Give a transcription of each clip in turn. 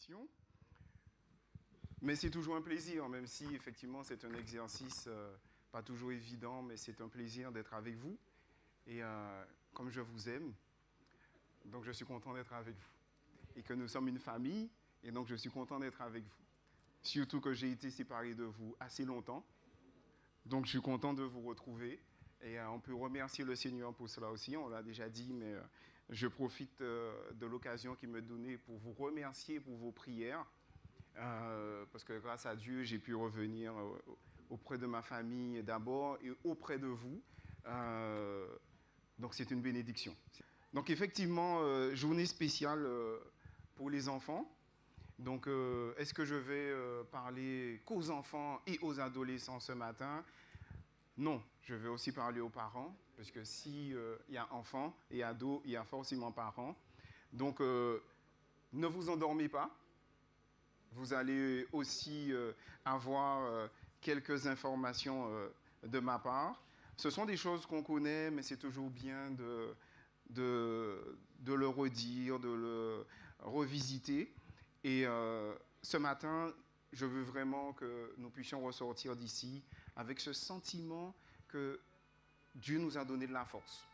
répétition. Mais c'est toujours un plaisir, même si effectivement c'est un exercice pas toujours évident, mais c'est un plaisir d'être avec vous. Et comme je vous aime, donc je suis content d'être avec vous. Et que nous sommes une famille, et donc je suis content d'être avec vous. Surtout que j'ai été séparé de vous assez longtemps. Donc je suis content de vous retrouver. Et on peut remercier le Seigneur pour cela aussi, on l'a déjà dit, mais je profite de l'occasion qu'il me donnait pour vous remercier pour vos prières. Parce que grâce à Dieu, j'ai pu revenir auprès de ma famille d'abord et auprès de vous. Donc c'est une bénédiction. Donc effectivement, journée spéciale pour les enfants. Donc est-ce que je vais parler qu'aux enfants et aux adolescents ce matin? Non, je vais aussi parler aux parents, parce que s'il y a enfants et ados, il y a forcément parents. Donc ne vous endormez pas. Vous allez aussi avoir quelques informations de ma part. Ce sont des choses qu'on connaît, mais c'est toujours bien de le redire, de le revisiter. Et ce matin, je veux vraiment que nous puissions ressortir d'ici avec ce sentiment que Dieu nous a donné de la force.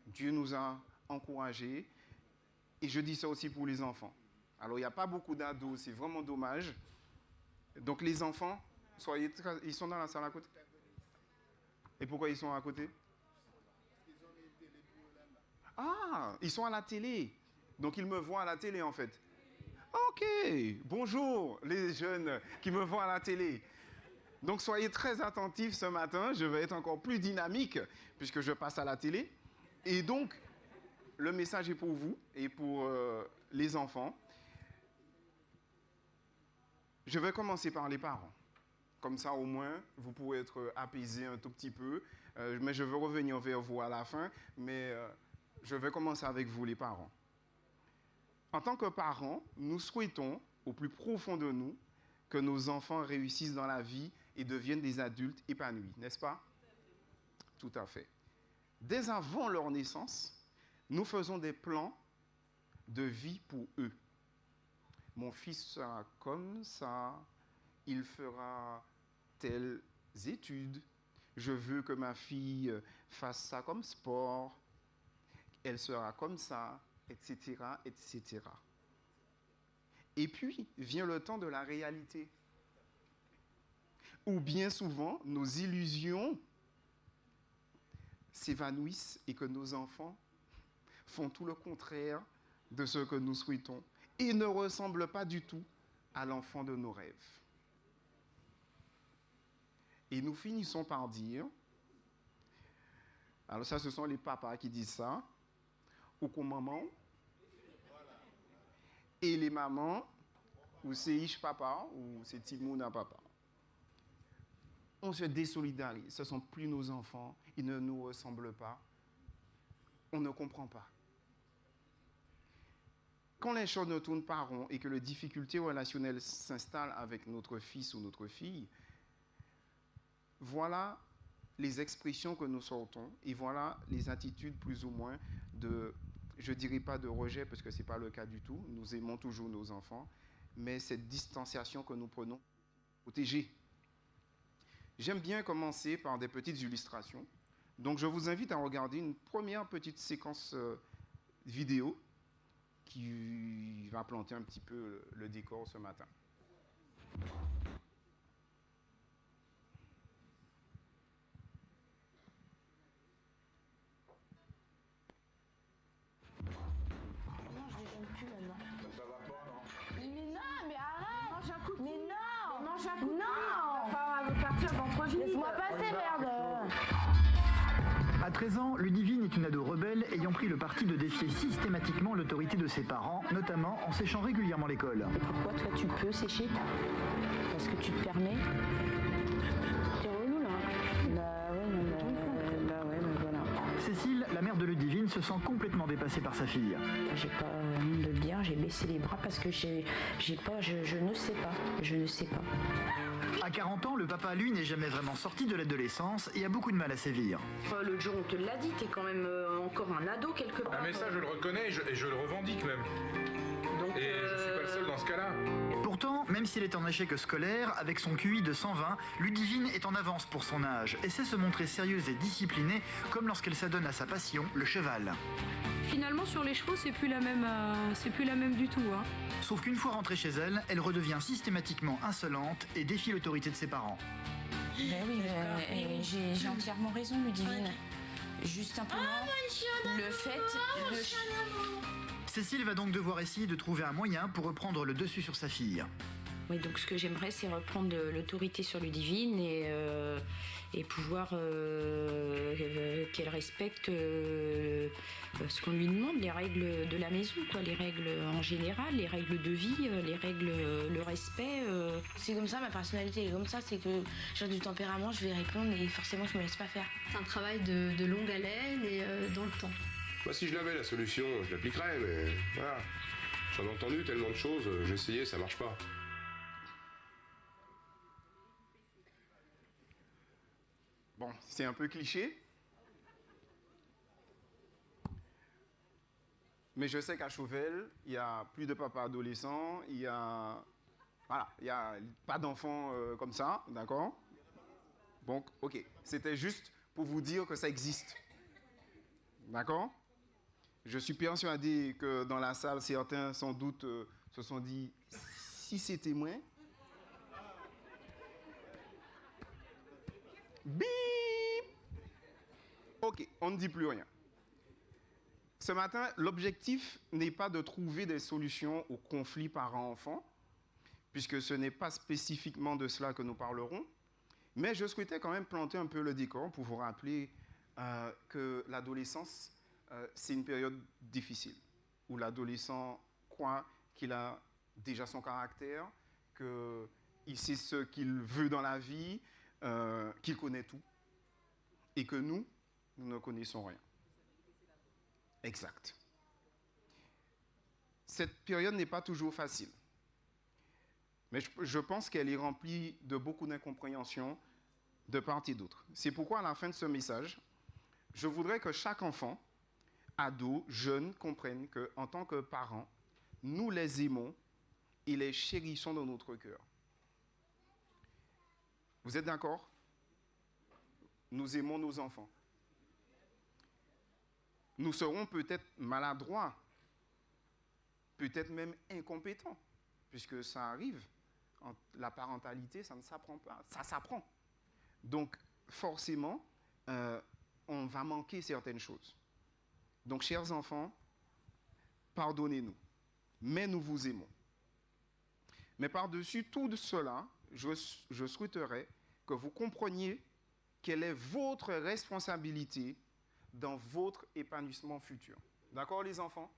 Dieu nous a encouragés. Et je dis ça aussi pour les enfants. Alors, il n'y a pas beaucoup d'ados, c'est vraiment dommage. Donc, les enfants, ils sont dans la salle à côté. Et pourquoi ils sont à côté? Ah, ils sont à la télé. Donc, ils me voient à la télé, en fait. Ok, bonjour les jeunes qui me voient à la télé. Donc, soyez très attentifs ce matin. Je vais être encore plus dynamique puisque je passe à la télé. Et donc, le message est pour vous et pour les enfants. Je vais commencer par les parents. Comme ça, au moins, vous pourrez être apaisés un tout petit peu. Mais je veux revenir vers vous à la fin. Mais je vais commencer avec vous, les parents. En tant que parents, nous souhaitons, au plus profond de nous, que nos enfants réussissent dans la vie et deviennent des adultes épanouis, n'est-ce pas? Tout à fait. Dès avant leur naissance, nous faisons des plans de vie pour eux. Mon fils sera comme ça, il fera telles études, je veux que ma fille fasse ça comme sport, elle sera comme ça, etc., etc. Et puis vient le temps de la réalité, où bien souvent nos illusions s'évanouissent et que nos enfants font tout le contraire de ce que nous souhaitons et ne ressemblent pas du tout à l'enfant de nos rêves. Et nous finissons par dire, alors ça ce sont les papas qui disent ça, ou qu'on maman, et les mamans, ou c'est Ish papa, ou c'est Timouna papa. On se désolidarise, ce ne sont plus nos enfants, ils ne nous ressemblent pas, on ne comprend pas. Quand les choses ne tournent pas rond et que les difficultés relationnelles s'installent avec notre fils ou notre fille, voilà les expressions que nous sortons et voilà les attitudes plus ou moins de, je ne dirais pas de rejet parce que ce n'est pas le cas du tout, nous aimons toujours nos enfants, mais cette distanciation que nous prenons, protéger. J'aime bien commencer par des petites illustrations. Donc je vous invite à regarder une première petite séquence vidéo qui va planter un petit peu le décor ce matin. Non, je déjeune plus maintenant. Ça va pas, non? Mais non, mais arrête! Mange un coup de Mais non! mange un coup de Non! On va partir d'entre vie. Laisse-moi passer, merde! À 13 ans, Ludivine est une ado rebelle ayant pris le parti de défier systématiquement l'autorité de ses parents, notamment en séchant régulièrement l'école. Et pourquoi toi tu peux sécher? Parce que tu te permets? T'es relou là? Bah ouais, voilà. Cécile, la mère de Ludivine, se sent complètement dépassée par sa fille. J'ai pas honte de le dire, j'ai baissé les bras parce que je ne sais pas. À 40 ans, le papa, lui, n'est jamais vraiment sorti de l'adolescence et a beaucoup de mal à sévir. L'autre jour, on te l'a dit, t'es quand même encore un ado quelque part. Ah mais ça je le reconnais et je le revendique même. Donc, Et je suis pas le seul seul dans ce cas-là. Pourtant, même s'il est en échec scolaire, avec son QI de 120, Ludivine est en avance pour son âge et sait se montrer sérieuse et disciplinée, comme lorsqu'elle s'adonne à sa passion, le cheval. Finalement, sur les chevaux, c'est plus la même du tout. Hein. Sauf qu'une fois rentrée chez elle, elle redevient systématiquement insolente et défie l'autorité de ses parents. Ben oui, j'ai entièrement raison, Ludivine. Juste simplement, le fait... Cécile va donc devoir essayer de trouver un moyen pour reprendre le dessus sur sa fille. Oui, donc ce que j'aimerais, c'est reprendre l'autorité sur Ludivine et pouvoir qu'elle respecte ce qu'on lui demande, les règles de la maison, quoi, les règles en général, les règles de vie, les règles, le respect. C'est comme ça, ma personnalité est comme ça, c'est que j'ai du tempérament, je vais répondre et forcément je me laisse pas faire. C'est un travail de longue haleine et dans le temps. Moi, si je l'avais la solution, je l'appliquerais, mais voilà. J'en ai entendu tellement de choses, j'ai essayé, ça marche pas. Bon, c'est un peu cliché. Mais je sais qu'à Chauvel, il n'y a plus de papas adolescents, il y a pas d'enfants comme ça, d'accord? Donc, ok, c'était juste pour vous dire que ça existe. D'accord? Je suis persuadé que dans la salle, certains sans doute se sont dit, si c'était moi. Bip! Ok, on ne dit plus rien. Ce matin, l'objectif n'est pas de trouver des solutions aux conflits parents-enfants, puisque ce n'est pas spécifiquement de cela que nous parlerons, mais je souhaitais quand même planter un peu le décor pour vous rappeler que l'adolescence, c'est une période difficile, où l'adolescent croit qu'il a déjà son caractère, qu'il sait ce qu'il veut dans la vie, qu'il connaît tout, et que nous ne connaissons rien. Exact. Cette période n'est pas toujours facile, mais je pense qu'elle est remplie de beaucoup d'incompréhension de part et d'autre. C'est pourquoi à la fin de ce message, je voudrais que chaque enfant, ado, jeune, comprenne qu'en tant que parents, nous les aimons et les chérissons dans notre cœur. Vous êtes d'accord? Nous aimons nos enfants. Nous serons peut-être maladroits, peut-être même incompétents, puisque ça arrive. La parentalité, ça ne s'apprend pas, ça s'apprend. Donc, forcément, on va manquer certaines choses. Donc, chers enfants, pardonnez-nous, mais nous vous aimons. Mais par-dessus tout cela, je souhaiterais que vous compreniez quelle est votre responsabilité dans votre épanouissement futur. D'accord, les enfants?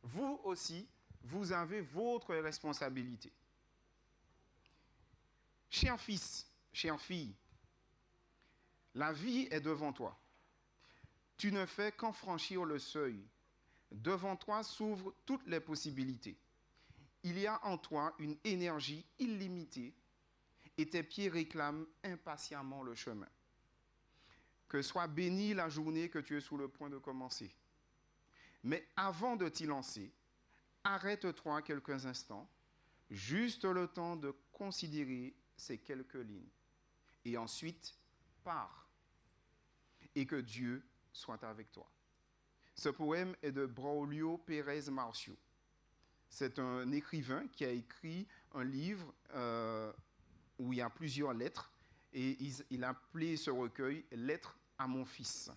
Vous aussi, vous avez votre responsabilité. Cher fils, chère fille, la vie est devant toi. Tu ne fais qu'en franchir le seuil. Devant toi s'ouvrent toutes les possibilités. Il y a en toi une énergie illimitée et tes pieds réclament impatiemment le chemin. Que soit bénie la journée que tu es sur le point de commencer. Mais avant de t'y lancer, arrête-toi quelques instants, juste le temps de considérer ces quelques lignes. Et ensuite, pars. Et que Dieu soit avec toi. Ce poème est de Braulio Pérez Marcio. C'est un écrivain qui a écrit un livre où il y a plusieurs lettres et il a appelé ce recueil « Lettres à mon fils ».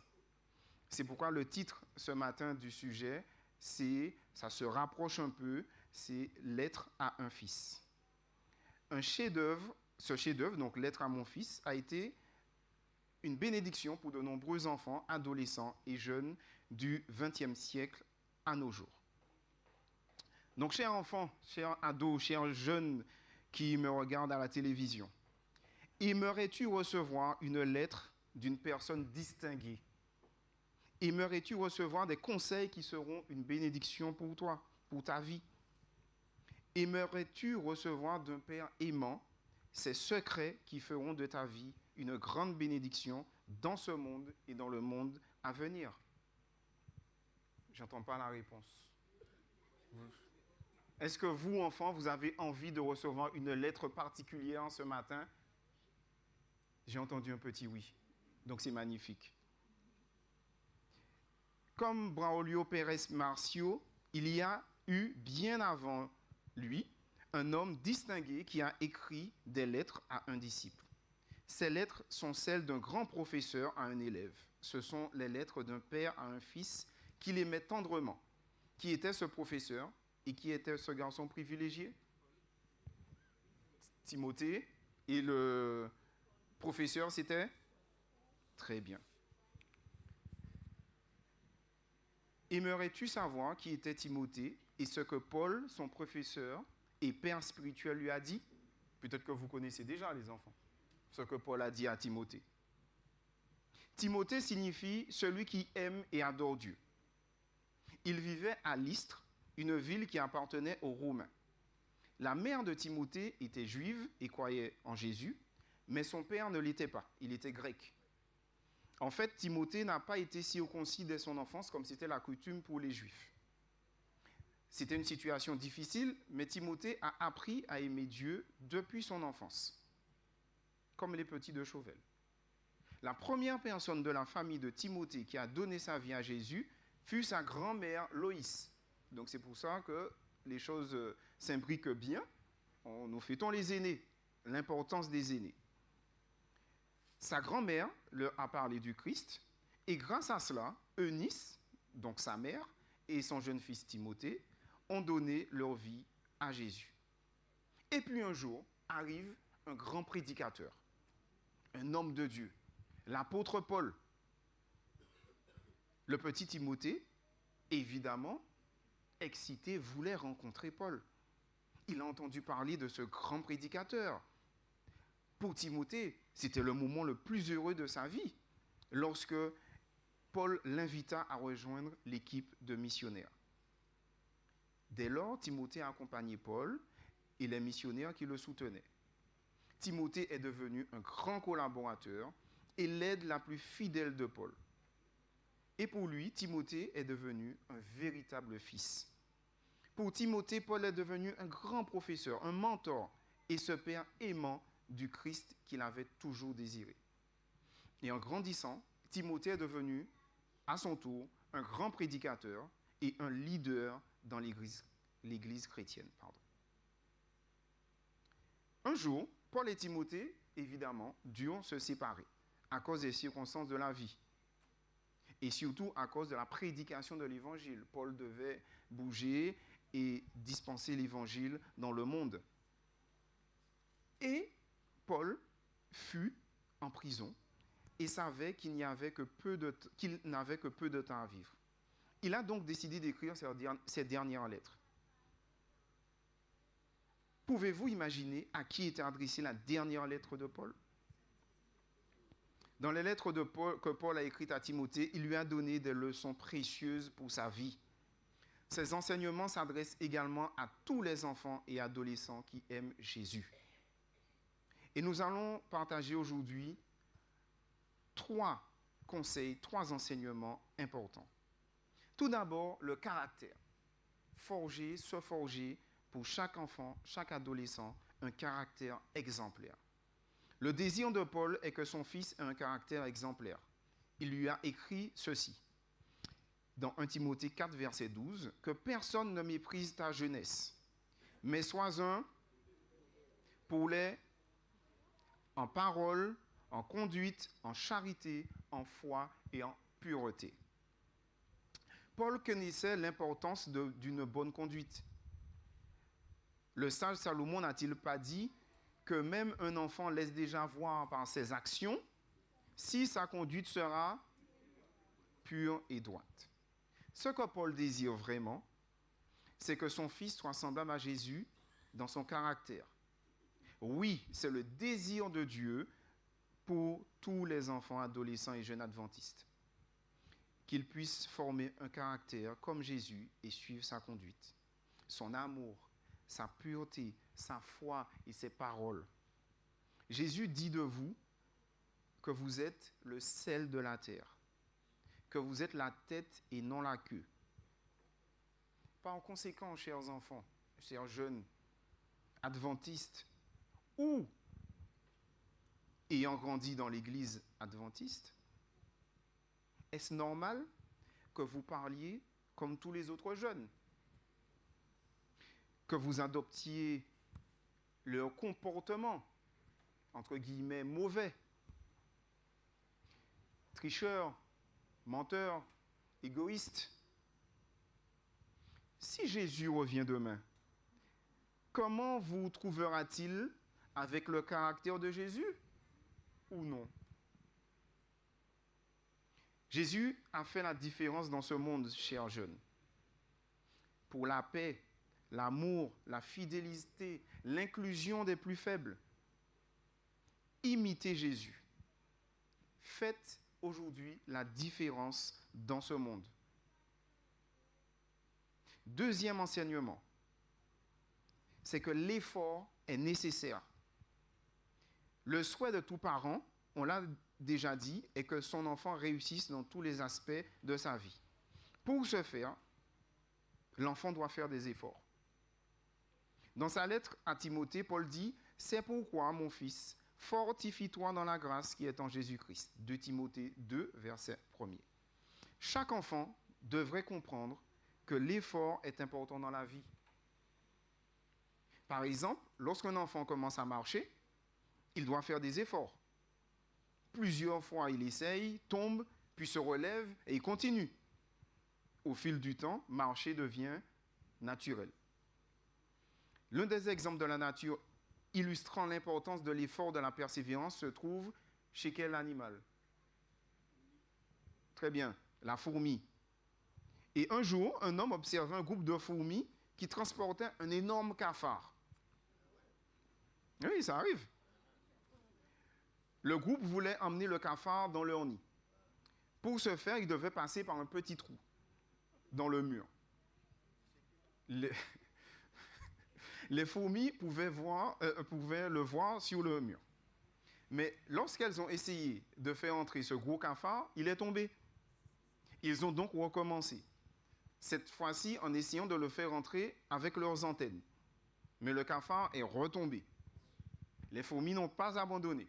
C'est pourquoi le titre ce matin du sujet, ça se rapproche un peu, c'est « Lettres à un fils ». Un chef-d'œuvre, ce chef-d'œuvre, donc « Lettres à mon fils », a été une bénédiction pour de nombreux enfants, adolescents et jeunes du XXe siècle à nos jours. Donc, chers enfants, chers ados, chers jeunes qui me regardent à la télévision, aimerais-tu recevoir une lettre d'une personne distinguée? Aimerais-tu recevoir des conseils qui seront une bénédiction pour toi, pour ta vie? Aimerais-tu recevoir d'un Père aimant ces secrets qui feront de ta vie une grande bénédiction dans ce monde et dans le monde à venir? J'entends pas la réponse. Est-ce que vous, enfants, vous avez envie de recevoir une lettre particulière ce matin? J'ai entendu un petit oui. Donc c'est magnifique. Comme Braulio Pérez Marcio, il y a eu bien avant lui un homme distingué qui a écrit des lettres à un disciple. Ces lettres sont celles d'un grand professeur à un élève. Ce sont les lettres d'un père à un fils qui l'aimait tendrement. Qui était ce professeur et qui était ce garçon privilégié? Timothée. Et le professeur, c'était? Très bien. Aimerais-tu savoir qui était Timothée et ce que Paul, son professeur et père spirituel, lui a dit? Peut-être que vous connaissez déjà, les enfants, ce que Paul a dit à Timothée. Timothée signifie celui qui aime et adore Dieu. Il vivait à Lystre, une ville qui appartenait aux Romains. La mère de Timothée était juive et croyait en Jésus, mais son père ne l'était pas, il était grec. En fait, Timothée n'a pas été circoncis dès son enfance comme c'était la coutume pour les Juifs. C'était une situation difficile, mais Timothée a appris à aimer Dieu depuis son enfance, comme les petits de Chauvel. La première personne de la famille de Timothée qui a donné sa vie à Jésus fut sa grand-mère Loïs. Donc c'est pour ça que les choses s'imbriquent bien. Nous fêtons les aînés, l'importance des aînés. Sa grand-mère leur a parlé du Christ et grâce à cela, Eunice, donc sa mère, et son jeune fils Timothée ont donné leur vie à Jésus. Et puis un jour arrive un grand prédicateur, un homme de Dieu, l'apôtre Paul. Le petit Timothée, évidemment, excité, voulait rencontrer Paul. Il a entendu parler de ce grand prédicateur. Pour Timothée, c'était le moment le plus heureux de sa vie, lorsque Paul l'invita à rejoindre l'équipe de missionnaires. Dès lors, Timothée a accompagné Paul et les missionnaires qui le soutenaient. Timothée est devenu un grand collaborateur et l'aide la plus fidèle de Paul. Et pour lui, Timothée est devenu un véritable fils. Pour Timothée, Paul est devenu un grand professeur, un mentor et ce père aimant du Christ qu'il avait toujours désiré. Et en grandissant, Timothée est devenu, à son tour, un grand prédicateur et un leader dans l'Église chrétienne. Un jour, Paul et Timothée, évidemment, durent se séparer à cause des circonstances de la vie et surtout à cause de la prédication de l'Évangile. Paul devait bouger et dispenser l'Évangile dans le monde. Et Paul fut en prison et savait qu'il n'avait que peu de temps à vivre. Il a donc décidé d'écrire ces dernières lettres. Pouvez-vous imaginer à qui était adressée la dernière lettre de Paul? Dans les lettres que Paul a écrites à Timothée, il lui a donné des leçons précieuses pour sa vie. Ces enseignements s'adressent également à tous les enfants et adolescents qui aiment Jésus. Et nous allons partager aujourd'hui 3 conseils, 3 enseignements importants. Tout d'abord, le caractère. Se forger pour chaque enfant, chaque adolescent, un caractère exemplaire. Le désir de Paul est que son fils ait un caractère exemplaire. Il lui a écrit ceci, dans 1 Timothée 4, verset 12, « Que personne ne méprise ta jeunesse, mais sois un poulet en parole, en conduite, en charité, en foi et en pureté. » Paul connaissait l'importance d'une bonne conduite. Le sage Salomon n'a-t-il pas dit que même un enfant laisse déjà voir par ses actions si sa conduite sera pure et droite? Ce que Paul désire vraiment, c'est que son fils soit semblable à Jésus dans son caractère. Oui, c'est le désir de Dieu pour tous les enfants, adolescents et jeunes adventistes. Qu'ils puissent former un caractère comme Jésus et suivre sa conduite, son amour, sa pureté, sa foi et ses paroles. Jésus dit de vous que vous êtes le sel de la terre, que vous êtes la tête et non la queue. Par conséquent, chers enfants, chers jeunes adventistes ou ayant grandi dans l'église adventiste, est-ce normal que vous parliez comme tous les autres jeunes? Que vous adoptiez leur comportement, entre guillemets, mauvais, tricheur, menteur, égoïste? Si Jésus revient demain, comment vous trouvera-t-il avec le caractère de Jésus ou non? Jésus a fait la différence dans ce monde, chers jeunes. Pour la paix, l'amour, la fidélité, l'inclusion des plus faibles. Imitez Jésus. Faites aujourd'hui la différence dans ce monde. Deuxième enseignement, c'est que l'effort est nécessaire. Le souhait de tout parent, on l'a déjà dit, est que son enfant réussisse dans tous les aspects de sa vie. Pour ce faire, l'enfant doit faire des efforts. Dans sa lettre à Timothée, Paul dit « C'est pourquoi, mon fils, fortifie-toi dans la grâce qui est en Jésus-Christ. » 2 Timothée 2, verset 1er. Chaque enfant devrait comprendre que l'effort est important dans la vie. Par exemple, lorsqu'un enfant commence à marcher, il doit faire des efforts. Plusieurs fois, il essaye, tombe, puis se relève et il continue. Au fil du temps, marcher devient naturel. L'un des exemples de la nature illustrant l'importance de l'effort de la persévérance se trouve chez quel animal? Très bien, la fourmi. Et un jour, un homme observait un groupe de fourmis qui transportait un énorme cafard. Oui, ça arrive. Le groupe voulait emmener le cafard dans leur nid. Pour ce faire, il devait passer par un petit trou dans le mur. Les fourmis pouvaient le voir sur le mur. Mais lorsqu'elles ont essayé de faire entrer ce gros cafard, il est tombé. Ils ont donc recommencé. Cette fois-ci, en essayant de le faire entrer avec leurs antennes. Mais le cafard est retombé. Les fourmis n'ont pas abandonné.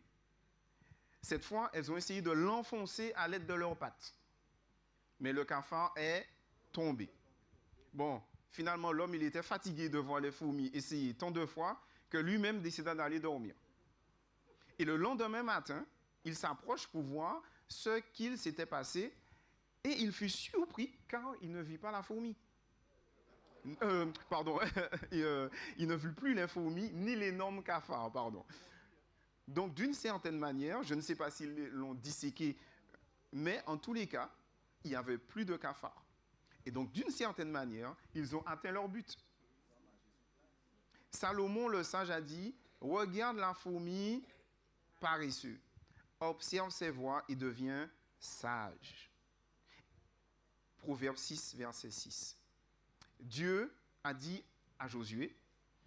Cette fois, elles ont essayé de l'enfoncer à l'aide de leurs pattes. Mais le cafard est tombé. Bon, finalement, l'homme, il était fatigué de voir les fourmis essayer tant de fois que lui-même décida d'aller dormir. Et le lendemain matin, il s'approche pour voir ce qu'il s'était passé et il fut surpris car il ne vit pas la fourmi. Il ne vit plus les fourmis ni l'énorme cafard, pardon. Donc, d'une certaine manière, je ne sais pas s'ils l'ont disséqué, mais en tous les cas, il n'y avait plus de cafard. Et donc, d'une certaine manière, ils ont atteint leur but. Salomon, le sage, a dit « Regarde la fourmi paresseux, observe ses voies et deviens sage. » Proverbe 6, verset 6. Dieu a dit à Josué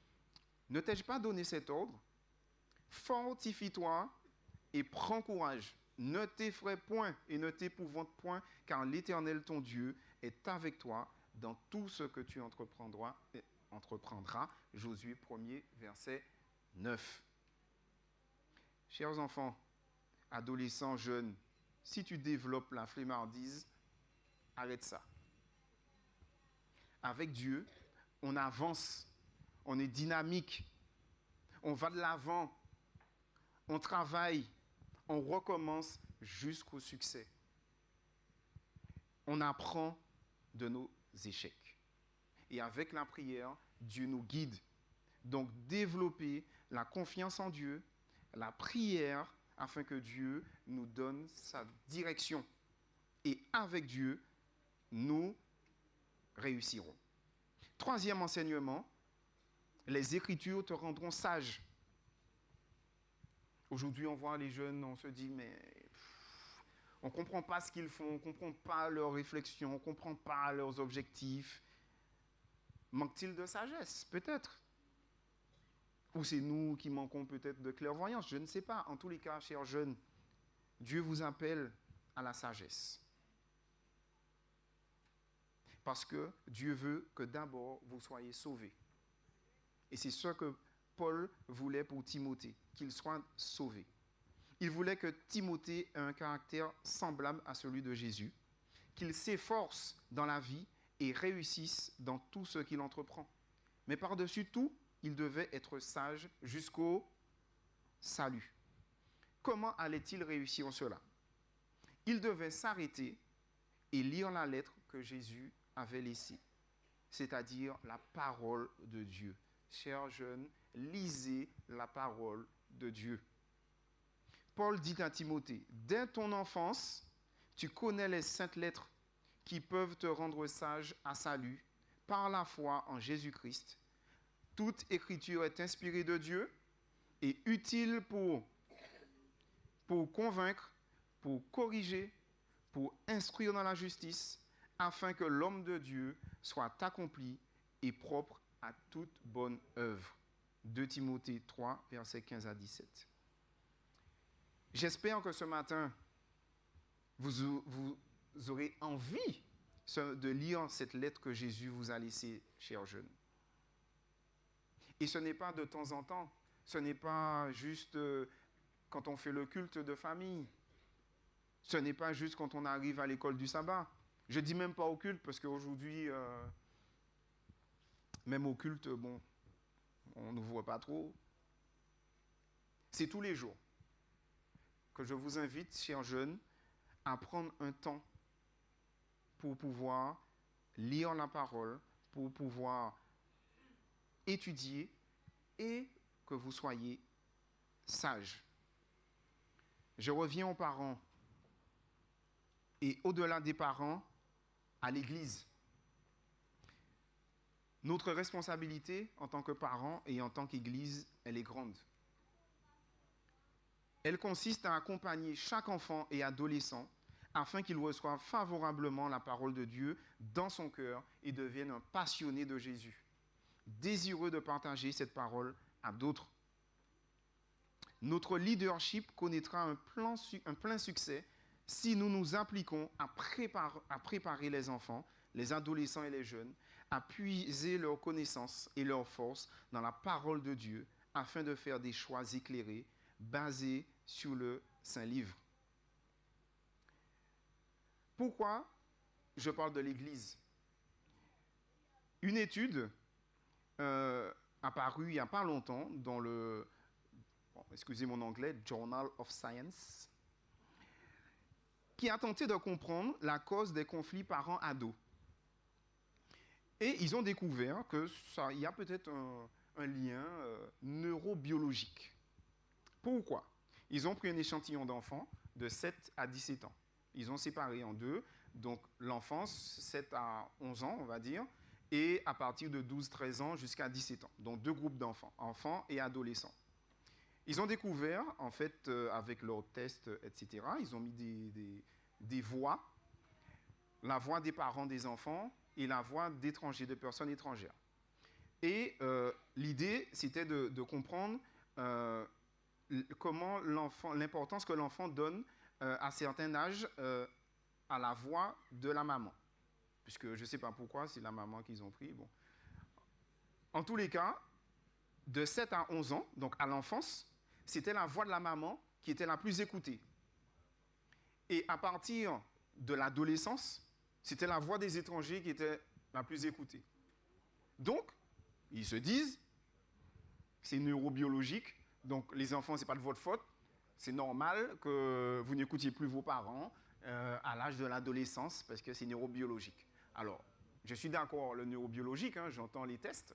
« Ne t'ai-je pas donné cet ordre? Fortifie-toi et prends courage. Ne t'effraie point et ne t'épouvante point, car l'Éternel ton Dieu est avec toi dans tout ce que tu entreprendras. » Josué 1er, verset 9. Chers enfants, adolescents, jeunes, si tu développes la flemmardise, arrête ça. Avec Dieu, on avance, on est dynamique, on va de l'avant, on travaille, on recommence jusqu'au succès. On apprend de nos échecs. Et avec la prière, Dieu nous guide. Donc, développer la confiance en Dieu, la prière, afin que Dieu nous donne sa direction. Et avec Dieu, nous réussirons. Troisième enseignement, les Écritures te rendront sage. Aujourd'hui, on voit les jeunes, on se dit, mais on ne comprend pas ce qu'ils font, on ne comprend pas leurs réflexions, on ne comprend pas leurs objectifs. Manque-t-il de sagesse? Peut-être. Ou c'est nous qui manquons peut-être de clairvoyance, je ne sais pas. En tous les cas, chers jeunes, Dieu vous appelle à la sagesse. Parce que Dieu veut que d'abord vous soyez sauvés. Et c'est ce que Paul voulait pour Timothée, qu'il soit sauvé. Il voulait que Timothée ait un caractère semblable à celui de Jésus, qu'il s'efforce dans la vie et réussisse dans tout ce qu'il entreprend. Mais par-dessus tout, il devait être sage jusqu'au salut. Comment allait-il réussir cela? Il devait s'arrêter et lire la lettre que Jésus avait laissée, c'est-à-dire la parole de Dieu. Chers jeunes, lisez la parole de Dieu. Paul dit à Timothée, dès ton enfance, tu connais les saintes lettres qui peuvent te rendre sage à salut par la foi en Jésus-Christ. Toute écriture est inspirée de Dieu et utile pour convaincre, pour corriger, pour instruire dans la justice, afin que l'homme de Dieu soit accompli et propre à toute bonne œuvre. 2 Timothée 3, versets 15 à 17. J'espère que ce matin, vous aurez envie de lire cette lettre que Jésus vous a laissée, chers jeunes. Et ce n'est pas de temps en temps, ce n'est pas juste quand on fait le culte de famille, ce n'est pas juste quand on arrive à l'école du sabbat. Je ne dis même pas au culte, parce qu'aujourd'hui, même au culte, bon, on ne voit pas trop. C'est tous les jours que je vous invite, chers jeunes, à prendre un temps pour pouvoir lire la parole, pour pouvoir étudier et que vous soyez sages. Je reviens aux parents et au-delà des parents, à l'Église. Notre responsabilité en tant que parents et en tant qu'Église, elle est grande. Elle consiste à accompagner chaque enfant et adolescent afin qu'il reçoive favorablement la parole de Dieu dans son cœur et devienne un passionné de Jésus, désireux de partager cette parole à d'autres. Notre leadership connaîtra un plein succès si nous nous appliquons à préparer les enfants, les adolescents et les jeunes, à puiser leurs connaissances et leurs forces dans la parole de Dieu afin de faire des choix éclairés basés sur le Saint-Livre. Pourquoi je parle de l'Église? Une étude apparue il n'y a pas longtemps dans le, excusez mon anglais, Journal of Science, qui a tenté de comprendre la cause des conflits parents-ados. Et ils ont découvert qu'il y a peut-être un lien neurobiologique. Pourquoi? Ils ont pris un échantillon d'enfants de 7 à 17 ans. Ils ont séparé en deux, donc l'enfance, 7 à 11 ans, on va dire, et à partir de 12-13 ans jusqu'à 17 ans. Donc deux groupes d'enfants, enfants et adolescents. Ils ont découvert, en fait, avec leurs tests, etc., ils ont mis des voix, la voix des parents des enfants et la voix d'étrangers, de personnes étrangères. Et l'idée, c'était de comprendre comment l'importance que l'enfant donne à certain âge à la voix de la maman. Puisque je ne sais pas pourquoi, c'est la maman qu'ils ont pris. Bon. En tous les cas, de 7 à 11 ans, donc à l'enfance, c'était la voix de la maman qui était la plus écoutée. Et à partir de l'adolescence, c'était la voix des étrangers qui était la plus écoutée. Donc, ils se disent, c'est neurobiologique, donc les enfants, ce n'est pas de votre faute, c'est normal que vous n'écoutiez plus vos parents à l'âge de l'adolescence, parce que c'est neurobiologique. Alors, je suis d'accord, le neurobiologique, hein, j'entends les tests,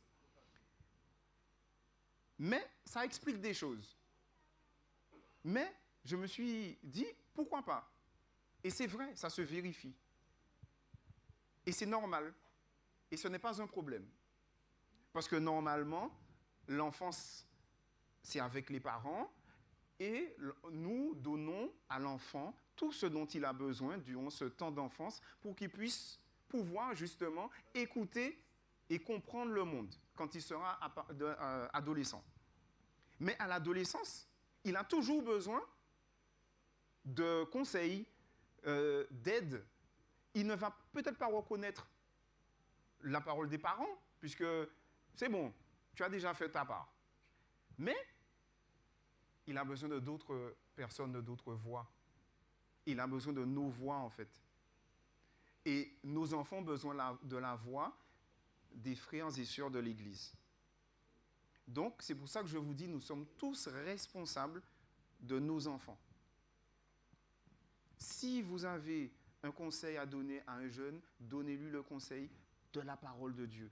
mais ça explique des choses. Mais je me suis dit, pourquoi pas? Et c'est vrai, ça se vérifie. Et c'est normal. Et ce n'est pas un problème. Parce que normalement, l'enfance, c'est avec les parents, et nous donnons à l'enfant tout ce dont il a besoin durant ce temps d'enfance pour qu'il puisse pouvoir justement écouter et comprendre le monde quand il sera adolescent. Mais à l'adolescence, il a toujours besoin de conseils, d'aide. Il ne va peut-être pas reconnaître la parole des parents, puisque c'est bon, Tu as déjà fait ta part. Mais il a besoin de d'autres personnes, de d'autres voix. Il a besoin de nos voix, en fait. Et nos enfants ont besoin de la voix des frères et sœurs de l'Église. Donc, c'est pour ça que je vous dis, nous sommes tous responsables de nos enfants. Si vous avez un conseil à donner à un jeune, donnez-lui le conseil de la parole de Dieu.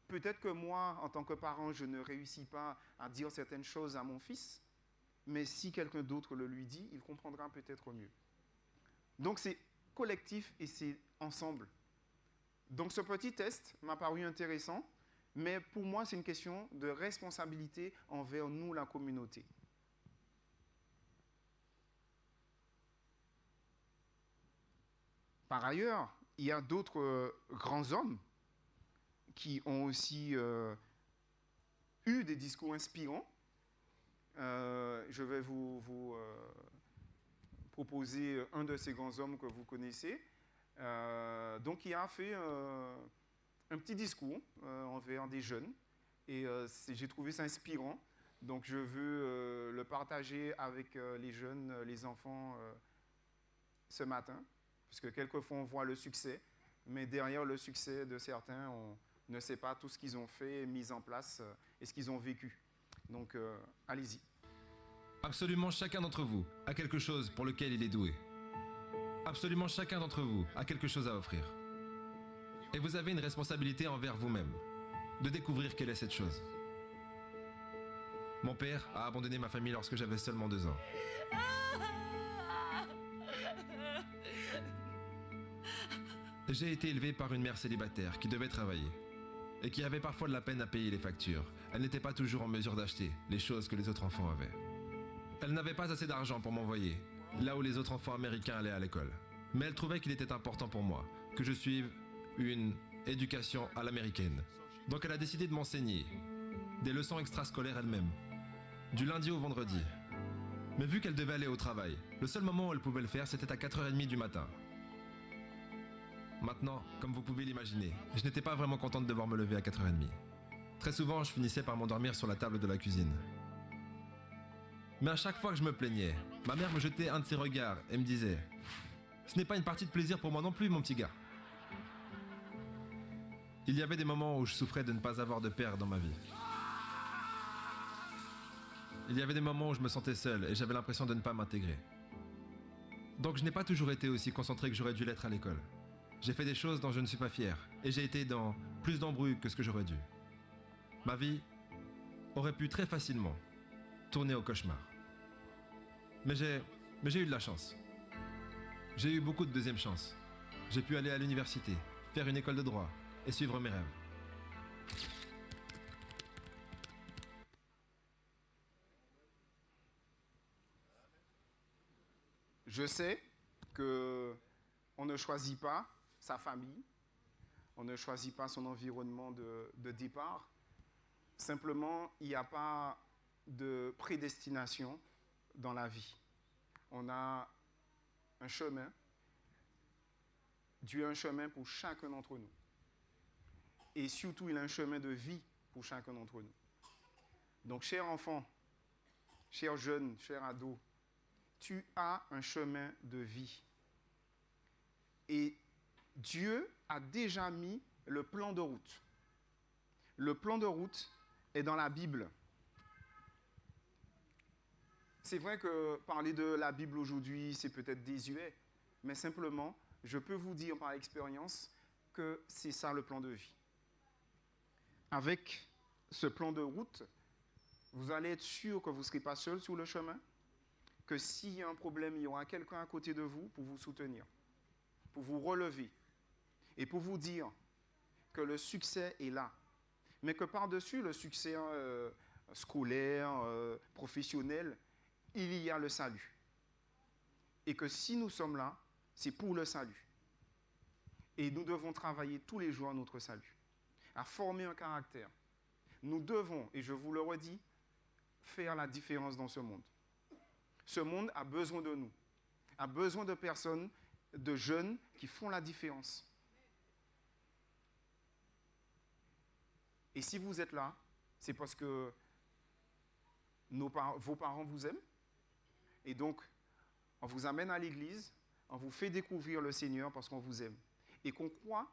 Peut-être que moi, en tant que parent, je ne réussis pas à dire certaines choses à mon fils, mais si quelqu'un d'autre le lui dit, il comprendra peut-être mieux. Donc c'est collectif et c'est ensemble. Donc ce petit test m'a paru intéressant, mais pour moi, c'est une question de responsabilité envers nous, la communauté. Par ailleurs, il y a d'autres grands hommes qui ont aussi eu des discours inspirants. Je vais vous proposer un de ces grands hommes que vous connaissez. Donc, il a fait un petit discours envers des jeunes. Et j'ai trouvé ça inspirant. Donc, je veux le partager avec les jeunes, les enfants ce matin. Parce que quelquefois, on voit le succès. Mais derrière le succès de certains, on ne sait pas tout ce qu'ils ont fait, mis en place et ce qu'ils ont vécu. Donc, allez-y. Absolument chacun d'entre vous a quelque chose pour lequel il est doué. Absolument chacun d'entre vous a quelque chose à offrir. Et vous avez une responsabilité envers vous-même, de découvrir quelle est cette chose. Mon père a abandonné ma famille lorsque j'avais seulement 2 ans. J'ai été élevé par une mère célibataire qui devait travailler et qui avait parfois de la peine à payer les factures. Elle n'était pas toujours en mesure d'acheter les choses que les autres enfants avaient. Elle n'avait pas assez d'argent pour m'envoyer là où les autres enfants américains allaient à l'école. Mais elle trouvait qu'il était important pour moi que je suive une éducation à l'américaine. Donc elle a décidé de m'enseigner des leçons extrascolaires elle-même, du lundi au vendredi. Mais vu qu'elle devait aller au travail, le seul moment où elle pouvait le faire, c'était à 4h30 du matin. Maintenant, comme vous pouvez l'imaginer, je n'étais pas vraiment content de devoir me lever à 4h30. Très souvent, je finissais par m'endormir sur la table de la cuisine. Mais à chaque fois que je me plaignais, ma mère me jetait un de ses regards et me disait « Ce n'est pas une partie de plaisir pour moi non plus, mon petit gars. » Il y avait des moments où je souffrais de ne pas avoir de père dans ma vie. Il y avait des moments où je me sentais seul et j'avais l'impression de ne pas m'intégrer. Donc je n'ai pas toujours été aussi concentré que j'aurais dû l'être à l'école. J'ai fait des choses dont je ne suis pas fier et j'ai été dans plus d'embrouilles que ce que j'aurais dû. Ma vie aurait pu très facilement tourner au cauchemar. Mais j'ai eu de la chance. J'ai eu beaucoup de deuxième chance. J'ai pu aller à l'université, faire une école de droit et suivre mes rêves. Je sais qu'on ne choisit pas sa famille, on ne choisit pas son environnement de départ. Simplement, il n'y a pas de prédestination dans la vie. On a un chemin. Dieu a un chemin pour chacun d'entre nous. Et surtout, il a un chemin de vie pour chacun d'entre nous. Donc, chers enfants, chers jeunes, chers ados, tu as un chemin de vie. Et Dieu a déjà mis le plan de route. Le plan de route est dans la Bible. C'est vrai que parler de la Bible aujourd'hui, c'est peut-être désuet, mais simplement, je peux vous dire par expérience que c'est ça le plan de vie. Avec ce plan de route, vous allez être sûr que vous ne serez pas seul sur le chemin, que s'il y a un problème, il y aura quelqu'un à côté de vous pour vous soutenir, pour vous relever et pour vous dire que le succès est là. Mais que par-dessus le succès scolaire, professionnel, il y a le salut. Et que si nous sommes là, c'est pour le salut. Et nous devons travailler tous les jours à notre salut, à former un caractère. Nous devons, et je vous le redis, faire la différence dans ce monde. Ce monde a besoin de nous, a besoin de personnes, de jeunes qui font la différence. Et si vous êtes là, c'est parce que vos parents vous aiment. Et donc, on vous amène à l'église, on vous fait découvrir le Seigneur parce qu'on vous aime. Et qu'on croit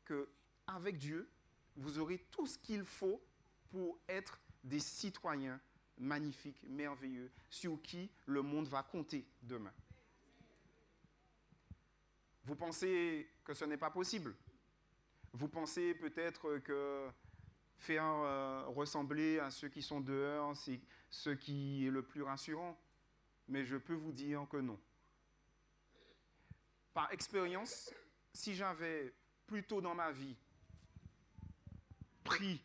qu'avec Dieu, vous aurez tout ce qu'il faut pour être des citoyens magnifiques, merveilleux, sur qui le monde va compter demain. Vous pensez que ce n'est pas possible? Vous pensez peut-être que faire ressembler à ceux qui sont dehors, c'est ce qui est le plus rassurant? Mais je peux vous dire que non. Par expérience, si j'avais plus tôt dans ma vie pris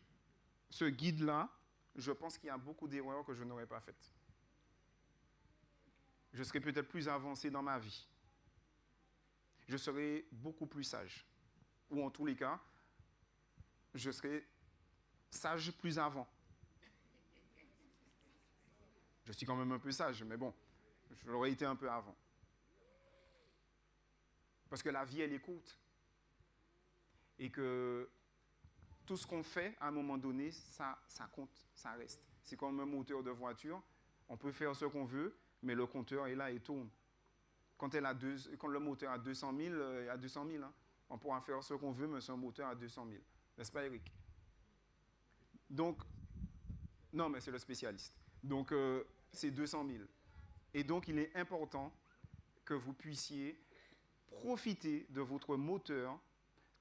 ce guide-là, je pense qu'il y a beaucoup d'erreurs que je n'aurais pas faites. Je serais peut-être plus avancé dans ma vie. Je serais beaucoup plus sage. Ou en tous les cas, je serais sage plus avant. Je suis quand même un peu sage, mais bon, je l'aurais été un peu avant. Parce que la vie, elle est courte. Et que tout ce qu'on fait, à un moment donné, ça compte, ça reste. C'est comme un moteur de voiture. On peut faire ce qu'on veut, mais le compteur est là et tourne. Quand le moteur a 200 000, il y a 200 000. Hein. On pourra faire ce qu'on veut, mais c'est un moteur à 200 000. N'est-ce pas, Eric? Donc, non, mais c'est le spécialiste. Donc, c'est 200 000. Et donc, il est important que vous puissiez profiter de votre moteur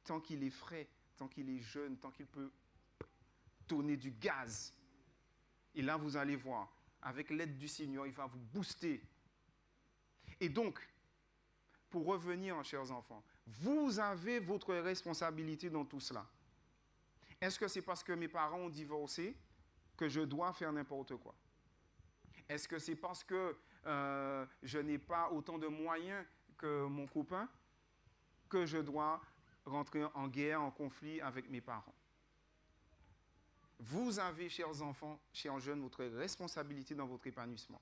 tant qu'il est frais, tant qu'il est jeune, tant qu'il peut donner du gaz. Et là, vous allez voir, avec l'aide du Seigneur, il va vous booster. Et donc, pour revenir, chers enfants, vous avez votre responsabilité dans tout cela. Est-ce que c'est parce que mes parents ont divorcé que je dois faire n'importe quoi? Est-ce que c'est parce que je n'ai pas autant de moyens que mon copain que je dois rentrer en guerre, en conflit avec mes parents? Vous avez, chers enfants, chers jeunes, votre responsabilité dans votre épanouissement.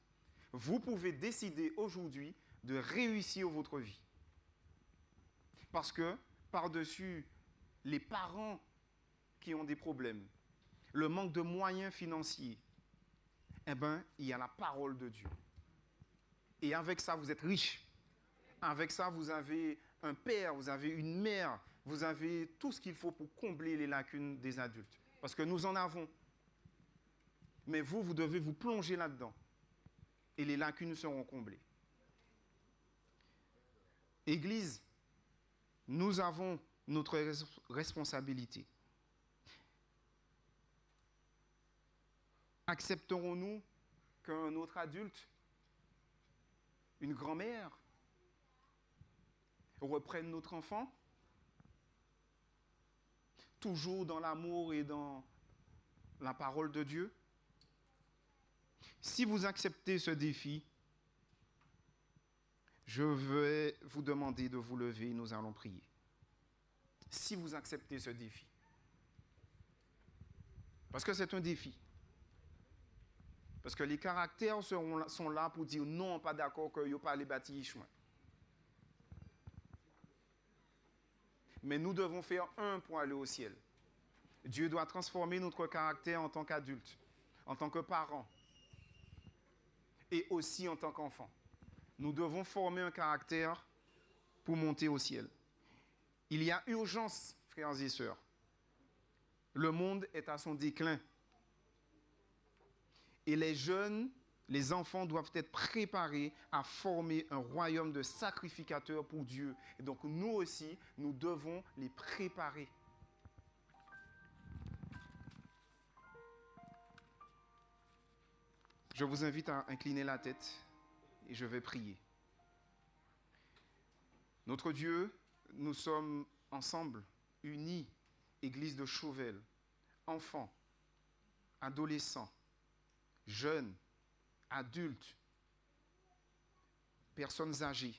Vous pouvez décider aujourd'hui de réussir votre vie. Parce que par-dessus les parents qui ont des problèmes, le manque de moyens financiers, eh bien, il y a la parole de Dieu. Et avec ça, vous êtes riche. Avec ça, vous avez un père, vous avez une mère, vous avez tout ce qu'il faut pour combler les lacunes des adultes. Parce que nous en avons. Mais vous devez vous plonger là-dedans. Et les lacunes seront comblées. Église, nous avons notre responsabilité. Accepterons-nous qu'un autre adulte, une grand-mère, reprenne notre enfant, toujours dans l'amour et dans la parole de Dieu? Si vous acceptez ce défi, je vais vous demander de vous lever et nous allons prier. Si vous acceptez ce défi. Parce que c'est un défi. Parce que les caractères sont là pour dire non, pas d'accord, que vous pas les bâtir chemin. Mais nous devons faire un pour aller au ciel. Dieu doit transformer notre caractère en tant qu'adulte, en tant que parent et aussi en tant qu'enfant. Nous devons former un caractère pour monter au ciel. Il y a urgence, frères et sœurs. Le monde est à son déclin. Et les jeunes, les enfants doivent être préparés à former un royaume de sacrificateurs pour Dieu. Et donc nous aussi, nous devons les préparer. Je vous invite à incliner la tête et je vais prier. Notre Dieu, nous sommes ensemble, unis, Église de Chauvel, enfants, adolescents, jeunes, adultes, personnes âgées,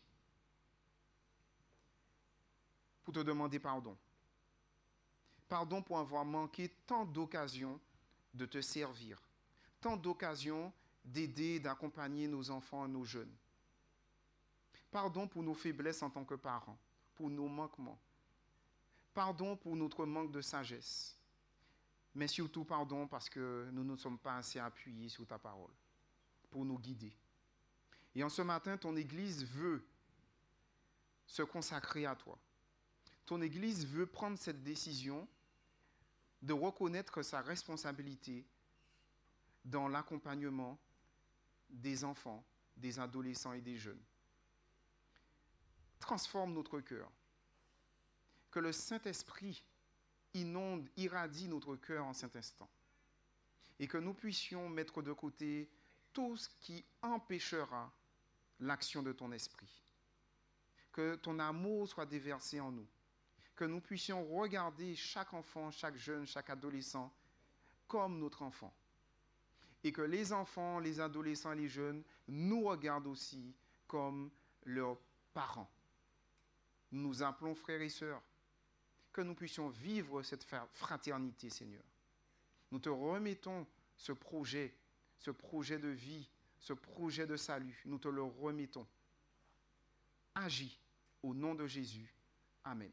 pour te demander pardon. Pardon pour avoir manqué tant d'occasions de te servir, tant d'occasions d'aider, d'accompagner nos enfants et nos jeunes. Pardon pour nos faiblesses en tant que parents, pour nos manquements. Pardon pour notre manque de sagesse. mais surtout pardon parce que nous ne sommes pas assez appuyés sur ta parole pour nous guider. Et en ce matin, ton Église veut se consacrer à toi. Ton Église veut prendre cette décision de reconnaître sa responsabilité dans l'accompagnement des enfants, des adolescents et des jeunes. Transforme notre cœur. Que le Saint-Esprit inonde, irradie notre cœur en cet instant. Et que nous puissions mettre de côté tout ce qui empêchera l'action de ton esprit. Que ton amour soit déversé en nous. Que nous puissions regarder chaque enfant, chaque jeune, chaque adolescent comme notre enfant. Et que les enfants, les adolescents et les jeunes nous regardent aussi comme leurs parents. Nous appelons frères et sœurs. Que nous puissions vivre cette fraternité, Seigneur. Nous te remettons ce projet de vie, ce projet de salut. Nous te le remettons. Agis au nom de Jésus. Amen.